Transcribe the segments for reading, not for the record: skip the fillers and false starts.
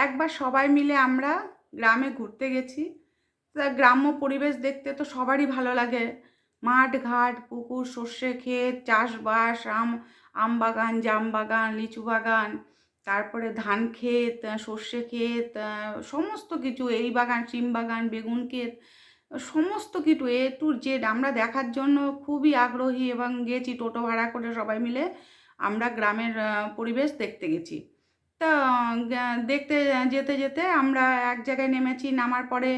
একবার সবাই মিলে আমরা গ্রামে ঘুরতে গেছি। তা গ্রাম্য পরিবেশ দেখতে তো সবারই ভালো লাগে। মাঠ ঘাট, পুকুর, সর্ষে ক্ষেত, চাষবাস, আম বাগান, জাম বাগান, লিচু বাগান, তারপরে ধান ক্ষেত, সর্ষে ক্ষেত, সমস্ত কিছু, এই বাগান, শিম বাগান, বেগুন ক্ষেত, সমস্ত কিছু এ টু জেড আমরা দেখার জন্য খুবই আগ্রহী এবং গেছি টোটো ভাড়া করে সবাই মিলে আমরা গ্রামের পরিবেশ দেখতে গেছি। তা দেখতে যেতে যেতে আমরা এক জায়গায় নেমেছি, নামার পরে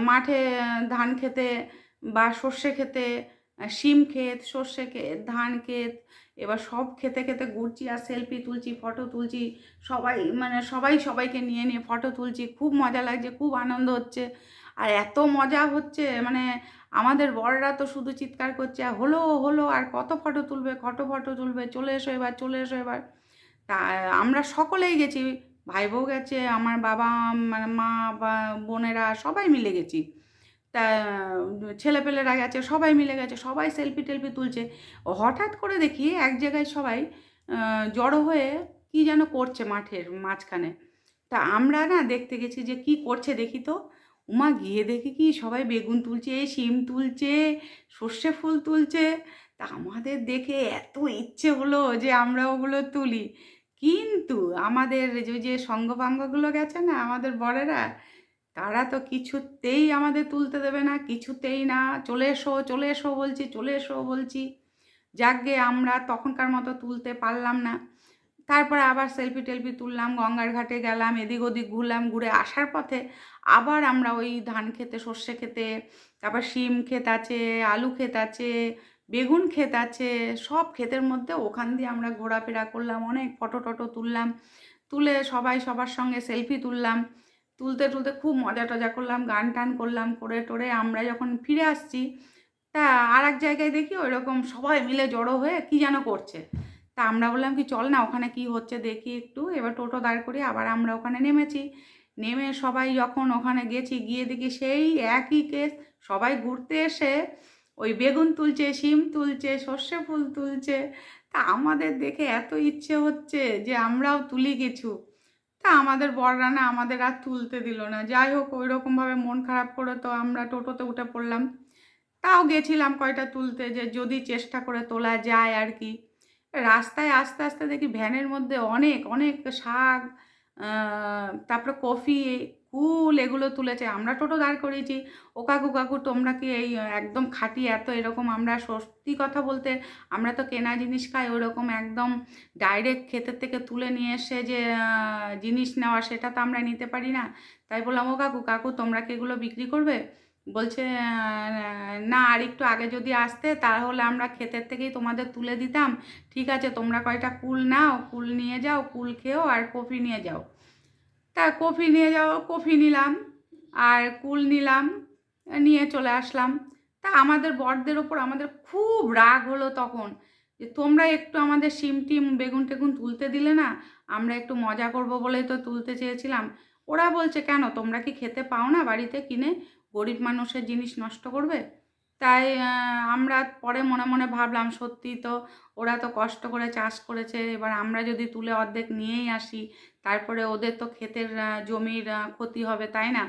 মাঠে ধান খেতে বা সর্ষে খেতে, শিম ক্ষেত, সর্ষে ক্ষেত, ধান ক্ষেত, এবার সব খেতে খেতে ঘুরছি আর সেলফি তুলছি, ফটো তুলছি। সবাই মানে সবাই সবাইকে নিয়ে নিয়ে ফটো তুলছি, খুব মজা লাগছে, খুব আনন্দ হচ্ছে। আর এত মজা হচ্ছে মানে আমাদের বড়রা তো শুধু চিৎকার করছে, হলো হলো আর কত ফটো তুলবে, কত ফটো তুলবে, চলে এসো এবার, চলে এসো এবার। তা আমরা সকলেই গেছি, ভাই বউ গেছে, আমার বাবা, মানে মা বা বোনেরা সবাই মিলে গেছি। তা ছেলেপেলেরা গেছে, সবাই মিলে গেছে, সবাই সেলফি টেলফি তুলছে। হঠাৎ করে দেখি এক জায়গায় সবাই জড়ো হয়ে কি যেন করছে মাঠের মাঝখানে। তা আমরা না দেখতে গেছি যে কি করছে দেখি তো। উমা, গিয়ে দেখি কি সবাই বেগুন তুলছে, শিম তুলছে, সর্ষে ফুল তুলছে। তা আমাদের দেখে এত ইচ্ছে হলো যে আমরা ওগুলো তুলি। কিন্তু আমাদের যে সঙ্গপাঙ্গগুলো গেছে না আমাদের বড়েরা, তারা তো কিছুতেই আমাদের তুলতে দেবে না, কিছুতেই না। চলে এসো, চলে এসো বলছি, চলে এসো বলছি। যাকগে আমরা তখনকার মতো তুলতে পারলাম না। তারপরে আবার সেলফি টেলফি তুললাম, গঙ্গার ঘাটে গেলাম, এদিক ওদিক ঘুরলাম, ঘুরে আসার পথে আবার আমরা ওই ধান খেতে, সর্ষে খেতে, তারপর শিম ক্ষেত আছে, আলু ক্ষেত আছে, বেগুন ক্ষেত আছে, সব ক্ষেতের মধ্যে ওখান দিয়ে আমরা ঘোরাফেরা করলাম, অনেক ফটো টটো তুললাম। তুলে সবাই সবার সঙ্গে সেলফি তুললাম। তুলতে তুলতে খুব মজা টজা করলাম, গান টান করলাম, করে টোরে আমরা যখন ফিরে আসছি, তা আর এক জায়গায় দেখি ওইরকম সবাই মিলে জড়ো হয়ে কী যেন করছে। তা আমরা বললাম কি চল না ওখানে কি হচ্ছে দেখি একটু। এবার টোটো দাঁড় করি, আবার আমরা ওখানে নেমেছি। নেমে সবাই যখন ওখানে গেছি, গিয়ে দেখি সেই একই কেস। সবাই ঘুরতে এসে ওই বেগুন তুলছে, শিম তুলছে, সর্ষে ফুল তুলছে। তা আমাদের দেখে এত ইচ্ছে হচ্ছে যে আমরাও তুলি কিছু। তা আমাদের বড়রা না আমাদের আর তুলতে দিল না। যাই হোক, ওই রকমভাবে মন খারাপ করে তো আমরা টোটোতে উঠে পড়লাম। তাও গেছিলাম কয়টা তুলতে, যে যদি চেষ্টা করে তোলা যায় আর কি। রাস্তায় আস্তে আস্তে দেখি ভ্যানের মধ্যে অনেক অনেক শাক, তারপরে কফি, কুল, এগুলো তুলেছে। আমরা টোটো দাঁড় করিয়েছি। ও কাকু কাকু, তোমরা কি এই একদম খাঁটি এত এরকম, আমরা সত্যি কথা বলতে আমরা তো কেনা জিনিস খাই, ওরকম একদম ডাইরেক্ট ক্ষেতের থেকে তুলে নিয়ে এসে যে জিনিস নেওয়া, সেটা তো আমরা নিতে পারি না। তাই বললাম, ও কাকু কাকু, তোমরা কি এগুলো বিক্রি করবে? বলছে না, আর একটু আগে যদি আসতে তাহলে আমরা ক্ষেতের থেকেই তোমাদের তুলে দিতাম। ঠিক আছে, তোমরা কয়টা কুল নাও, কুল নিয়ে যাও, কুল খেও, আর কফি নিয়ে যাও। তা কফি নিয়ে যাও, কফি নিলাম, আর কুল নিলাম, নিয়ে চলে আসলাম। তা আমাদের বড়দের ওপর আমাদের খুব রাগ হলো তখন, যে তোমরা একটু আমাদের শিম টিম বেগুন টেগুন তুলতে দিলে না, আমরা একটু মজা করব বলেই তো তুলতে চেয়েছিলাম। ওরা বলছে কেন, তোমরা কি খেতে পাও না বাড়িতে কিনে, গরিব মানুষের জিনিস নষ্ট করবে? তাই আমরা পরে মনে মনে ভাবলাম সত্যি তো, ওরা তো কষ্ট করে চাষ করেছে, এবার আমরা যদি তুলে অর্ধেক নিয়েই আসি, তারপরে ওদের তো ক্ষেতের জমির ক্ষতি হবে, তাই না?